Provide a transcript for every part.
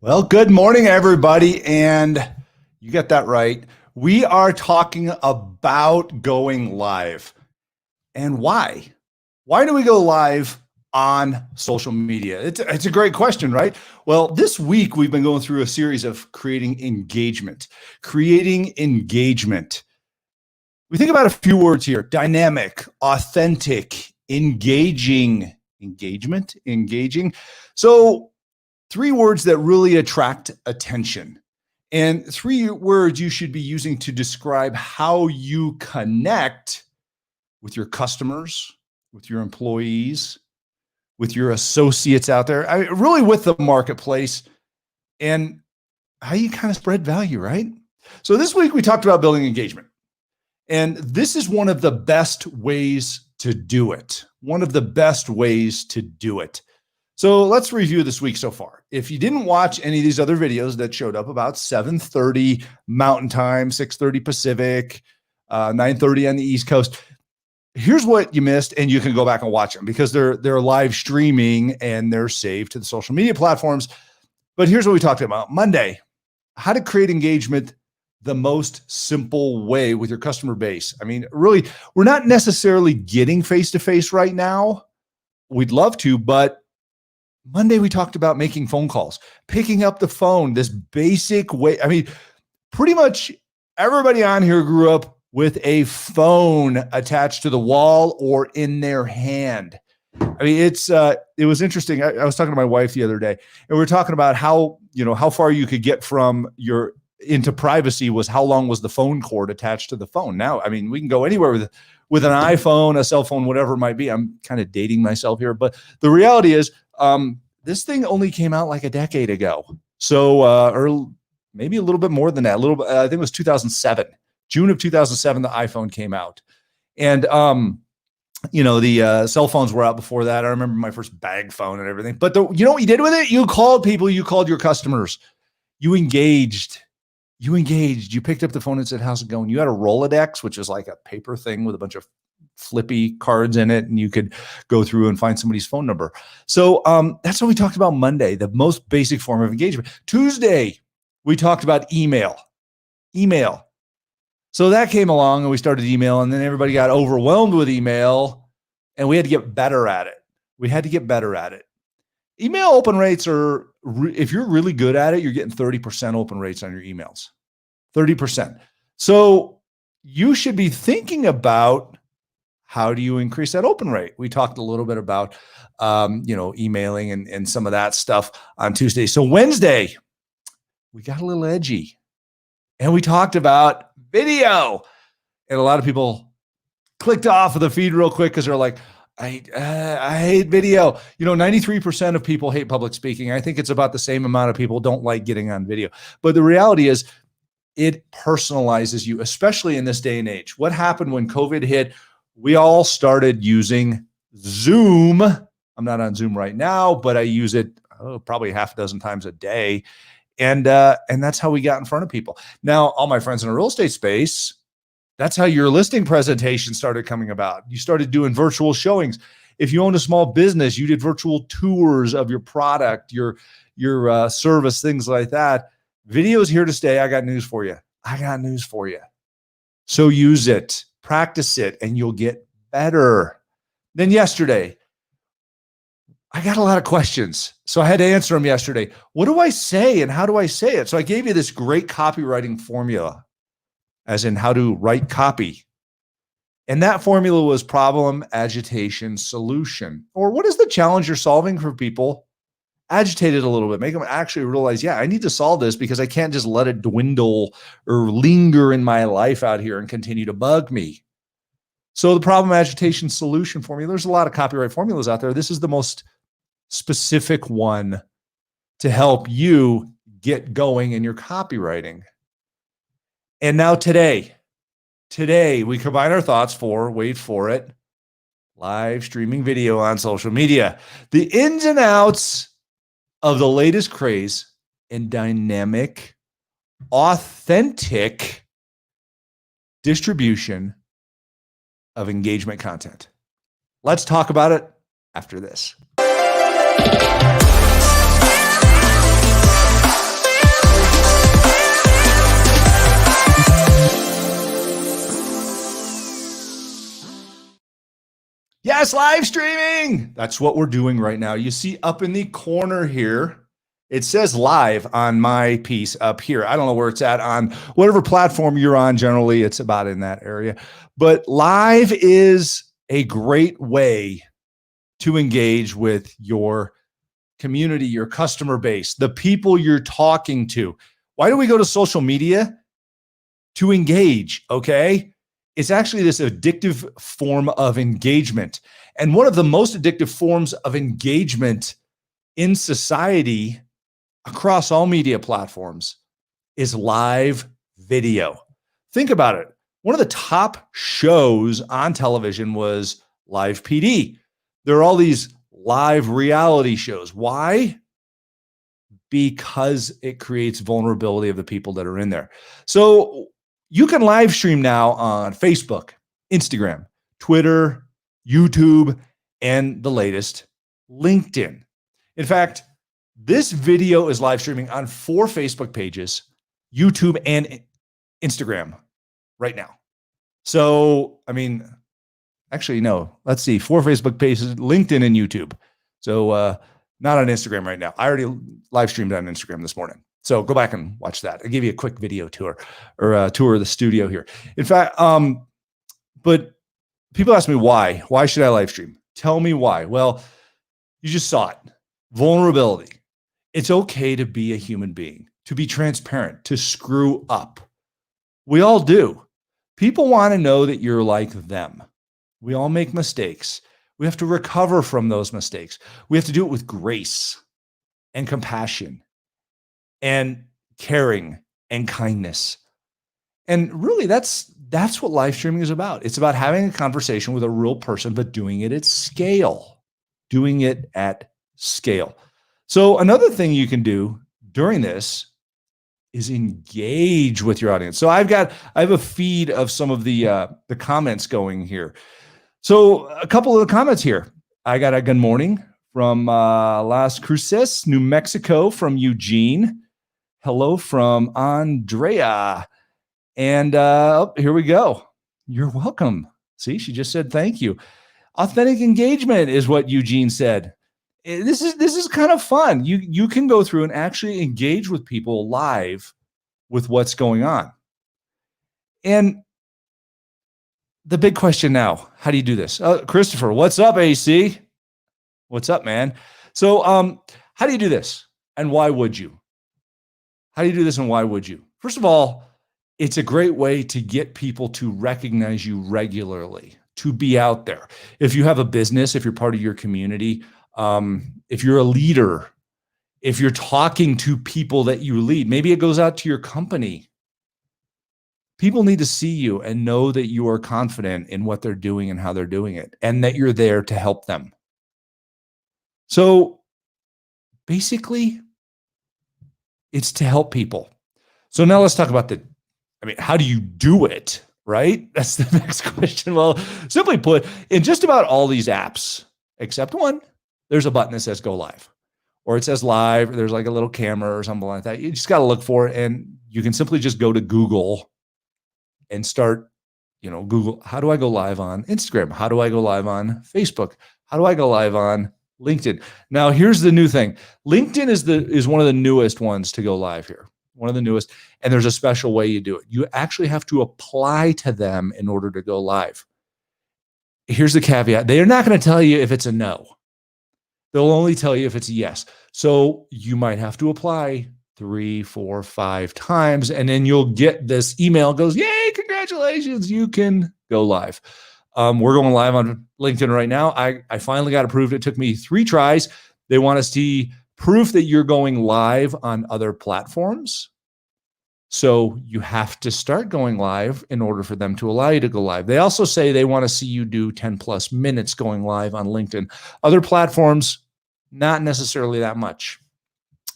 Well, good morning, everybody. And you got that right. We are talking about going live. And why? Why do we go live on social media? It's a great question, right? Well, this week we've been going through a series of creating engagement. Creating engagement. We think about a few words here: dynamic, authentic, engaging. Engaging. So, three words that really attract attention, and three words you should be using to describe how you connect with your customers, with your employees, with your associates out there, really with the marketplace, and how you kind of spread value, right? So this week we talked about building engagement, and this is one of the best ways to do it. One of the best ways to do it. So let's review this week so far. If you didn't watch any of these other videos that showed up about 7:30 Mountain Time, 6:30 Pacific, 9:30 on the East Coast, here's what you missed, and you can go back and watch them because they're live streaming and they're saved to the social media platforms. But here's what we talked about. Monday, how to create engagement the most simple way with your customer base. I mean, really, we're not necessarily getting face-to-face right now. We'd love to, but Monday, we talked about making phone calls, picking up the phone, this basic way. I mean, pretty much everybody on here grew up with a phone attached to the wall or in their hand. I mean, it was interesting. I was talking to my wife the other day, and we were talking about how far you could get from into privacy was how long was the phone cord attached to the phone. Now, I mean, we can go anywhere with an iPhone, a cell phone, whatever it might be. I'm kind of dating myself here, but the reality is, this thing only came out like a decade ago. So, or maybe a little bit more than that. I think it was 2007, June of 2007, the iPhone came out. And, the cell phones were out before that. I remember my first bag phone and everything. But you know what you did with it? You called people. You called your customers. You engaged. You picked up the phone and said, "How's it going?" You had a Rolodex, which is like a paper thing with a bunch of flippy cards in it, and you could go through and find somebody's phone number. So that's what we talked about Monday, the most basic form of engagement. Tuesday, we talked about email. So that came along and we started email, and then everybody got overwhelmed with email, and we had to get better at it. Email open rates are, if you're really good at it, you're getting 30% open rates on your emails, 30%. So you should be thinking about, how do you increase that open rate? We talked a little bit about, emailing and some of that stuff on Tuesday. So Wednesday, we got a little edgy, and we talked about video. And a lot of people clicked off of the feed real quick because they're like, I hate video. 93% of people hate public speaking. I think it's about the same amount of people don't like getting on video. But the reality is, it personalizes you, especially in this day and age. What happened when COVID hit? We all started using Zoom. I'm not on Zoom right now, but I use it probably half a dozen times a day. And that's how we got in front of people. Now, all my friends in the real estate space, that's how your listing presentation started coming about. You started doing virtual showings. If you owned a small business, you did virtual tours of your product, your service, things like that. Video is here to stay. I got news for you. So use it. Practice it, and you'll get better. Then yesterday, I got a lot of questions, so I had to answer them yesterday. What do I say, and how do I say it? So I gave you this great copywriting formula, as in how to write copy. And that formula was problem, agitation, solution. Or what is the challenge you're solving for people? Agitate it a little bit. Make them actually realize, I need to solve this because I can't just let it dwindle or linger in my life out here and continue to bug me. So the problem, agitation, solution formula, there's a lot of copyright formulas out there. This is the most specific one to help you get going in your copywriting. And now today we combine our thoughts for, wait for it, live streaming video on social media. The ins and outs of the latest craze in dynamic, authentic distribution of engagement content. Let's talk about it after this. Yes, live streaming. That's what we're doing right now. You see up in the corner here, it says live on my piece up here. I don't know where it's at on whatever platform you're on. Generally, it's about in that area. But live is a great way to engage with your community, your customer base, the people you're talking to. Why do we go to social media? To engage, okay? It's actually this addictive form of engagement. And one of the most addictive forms of engagement in society across all media platforms is live video. Think about it. One of the top shows on television was Live PD. There are all these live reality shows. Why? Because it creates vulnerability of the people that are in there. So you can live stream now on Facebook, Instagram, Twitter, YouTube, and the latest, LinkedIn. In fact, this video is live streaming on 4 Facebook pages, YouTube, and Instagram right now. So, I mean, actually, no, let's see, 4 Facebook pages, LinkedIn, and YouTube. So, not on Instagram right now. I already live streamed on Instagram this morning. So go back and watch that. I'll give you a quick video tour or a tour of the studio here. In fact, but people ask me why. Why should I live stream? Tell me why. Well, you just saw it. Vulnerability. It's okay to be a human being, to be transparent, to screw up. We all do. People want to know that you're like them. We all make mistakes. We have to recover from those mistakes. We have to do it with grace and compassion and caring and kindness. And really, that's what live streaming is about. It's about having a conversation with a real person, but doing it at scale. Doing it at scale. So another thing you can do during this is engage with your audience. So I have a feed of some of the comments going here. So a couple of the comments here. I got a good morning from Las Cruces, New Mexico, from Eugene. Hello from Andrea. And here we go. You're welcome. See, she just said thank you. Authentic engagement is what Eugene said. This is kind of fun. You can go through and actually engage with people live with what's going on. And the big question now, how do you do this? Christopher, what's up, AC? What's up, man? So how do you do this? And why would you? How do you do this and why would you? First of all, it's a great way to get people to recognize you regularly, to be out there. If you have a business, if you're part of your community, if you're a leader, if you're talking to people that you lead, maybe it goes out to your company. People need to see you and know that you are confident in what they're doing and how they're doing it, and that you're there to help them. So basically, it's to help people. So now let's talk about how do you do it, right? That's the next question. Well, simply put, in just about all these apps, except one, there's a button that says go live, or it says live, or there's like a little camera or something like that. You just got to look for it, and you can simply just go to Google and start, Google, how do I go live on Instagram? How do I go live on Facebook? How do I go live on LinkedIn? Now, here's the new thing. LinkedIn is one of the newest ones to go live here. One of the newest, and there's a special way you do it. You actually have to apply to them in order to go live. Here's the caveat. They're not going to tell you if it's a no. They'll only tell you if it's a yes. So you might have to apply 3, 4, 5 times, and then you'll get this email goes, yay, congratulations, you can go live. We're going live on LinkedIn right now. I finally got approved. It took me 3 tries. They want to see proof that you're going live on other platforms. So you have to start going live in order for them to allow you to go live. They also say they want to see you do 10 plus minutes going live on LinkedIn. Other platforms, not necessarily that much.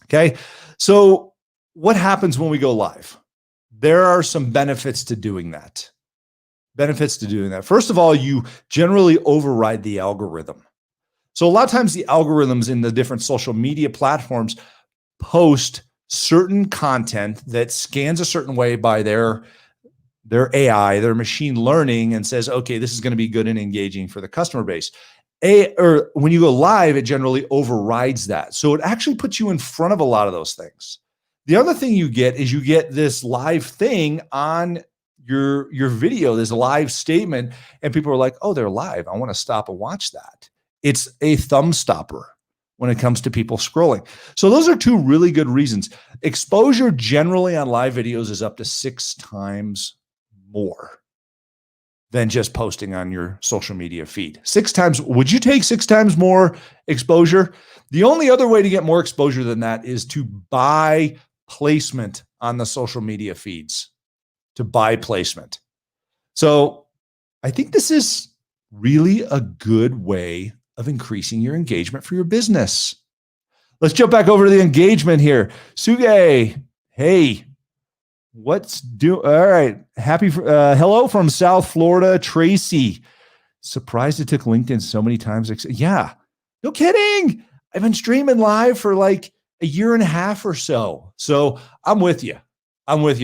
Okay. So what happens when we go live? There are some benefits to doing that. First of all, you generally override the algorithm. So a lot of times the algorithms in the different social media platforms post certain content that scans a certain way by their their AI, their machine learning, and says, okay, this is going to be good and engaging for the customer base. Or when you go live, it generally overrides that. So it actually puts you in front of a lot of those things. The other thing you get is you get this live thing on your video, this live statement, and people are like, oh, they're live. I want to stop and watch that. It's a thumb stopper when it comes to people scrolling. So those are two really good reasons. Exposure generally on live videos is up to 6 times more than just posting on your social media feed. 6 times. Would you take 6 times more exposure? The only other way to get more exposure than that is to buy placement on the social media feeds, to buy placement. So I think this is really a good way of increasing your engagement for your business. Let's jump back over to the engagement here. Suge, hey, all right. Hello from South Florida, Tracy. Surprised it took LinkedIn so many times. Yeah, no kidding. I've been streaming live for like a year and a half or so. So I'm with you.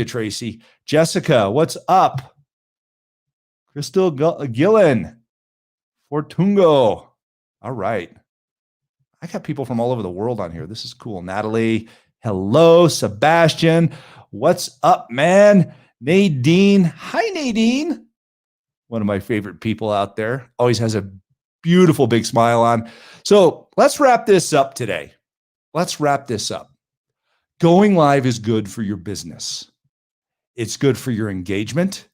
Tracy. Jessica, what's up? Crystal Gillen, Fortungo. All right. I got people from all over the world on here. This is cool. Natalie, hello. Sebastian, what's up, man? Nadine, hi, Nadine. One of my favorite people out there. Always has a beautiful big smile on. So let's wrap this up today. Going live is good for your business. It's good for your engagement.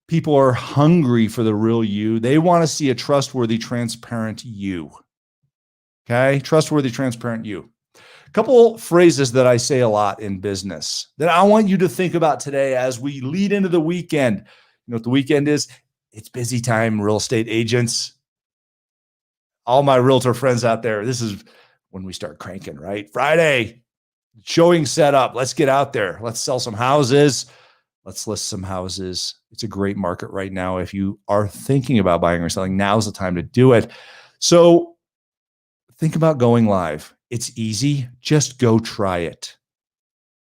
People are hungry for the real you. They want to see a trustworthy, transparent you. Okay? Trustworthy, transparent you. A couple phrases that I say a lot in business that I want you to think about today as we lead into the weekend. You know what the weekend is? It's busy time, real estate agents. All my realtor friends out there, this is when we start cranking, right? Friday, showing set up. Let's get out there. Let's sell some houses. Let's list some houses. It's a great market right now. If you are thinking about buying or selling, now's the time to do it. So think about going live. It's easy. Just go try it.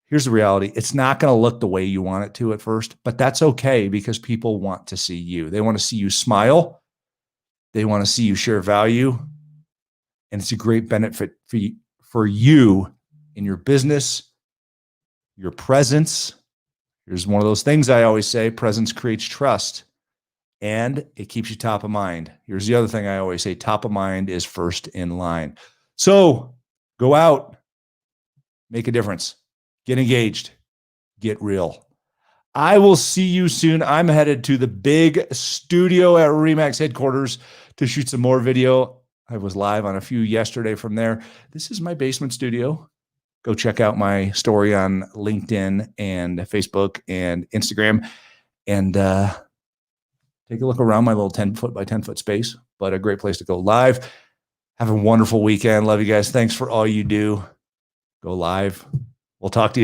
Here's the reality. It's not going to look the way you want it to at first, but that's okay because people want to see you. They want to see you smile. They want to see you share value. And it's a great benefit for you in your business, your presence. Here's one of those things I always say, presence creates trust and it keeps you top of mind. Here's the other thing I always say, top of mind is first in line. So go out, make a difference, get engaged, get real. I will see you soon. I'm headed to the big studio at Remax headquarters to shoot some more video. I was live on a few yesterday from there. This is my basement studio. Go check out my story on LinkedIn and Facebook and Instagram and take a look around my little 10-foot by 10-foot space, but a great place to go live. Have a wonderful weekend. Love you guys. Thanks for all you do. Go live. We'll talk to you